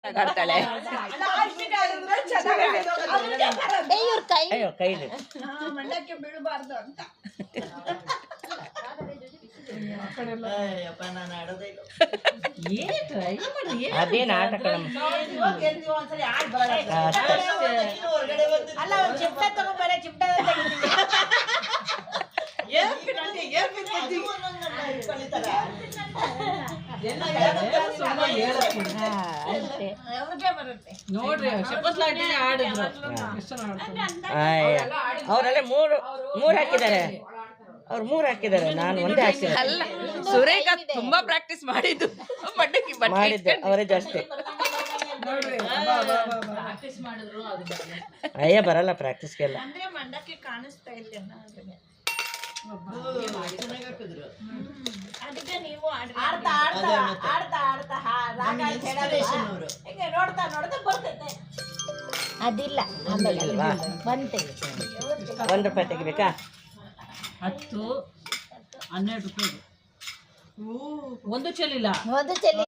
ಆಡ್ತಾಳೆ. ಇವ್ರ ಕೈ ಅಯ್ಯೋ ಕೈ ಮಂಡಕ್ಕೆ ಬೀಳಬಾರ್ದು ಅಂತ ಅದೇನು ಆಟ ಕಣಮ್ಮ. ಅಲ್ಲ ಒಂದು ಚಿಪ್ಟ ತಗೊಂಬರ ಚಿಪ್ಟ ನೋಡ್ರಿ ಅವರೆಲ್ಲ ಮೂರು ಹಾಕಿದ್ದಾರೆ. ಅವ್ರು 3 ಹಾಕಿದ್ದಾರೆ, ನಾನು ಒಂದೇ ಹಾಕಿದೆ. ಅಲ್ಲ ಸುರೇಖಾ ತುಂಬಾ ಪ್ರಾಕ್ಟೀಸ್ ಮಾಡಿದ್ದು ಮಾಡಿದ್ದೆ ಅವರೇ ಜಾಸ್ತಿ. ಅಯ್ಯ ಬರಲ್ಲ ಪ್ರಾಕ್ಟೀಸ್ಗೆಲ್ಲ. ಅಂದ್ರೆ ಮಂಡಕ್ಕೆ ಕಾಣಿಸ್ತಾ ಇಲ್ಲ ಅದಕ್ಕೆ ನೀವು ಆಡ್ತಾ ನೋಡ್ತಾ ಬರ್ತೈತೆ. ಅದಿಲ್ಲ ಆಮೇಲೆ ಬಂತೆ. ₹1 ತೆಗಿಬೇಕಾ? 10, 12 ರೂಪಾಯಿ ಒಂದು ಚೆಲ್ಲಿಲ್ಲ. ಒಂದು ಚೆಲ್ಲಿ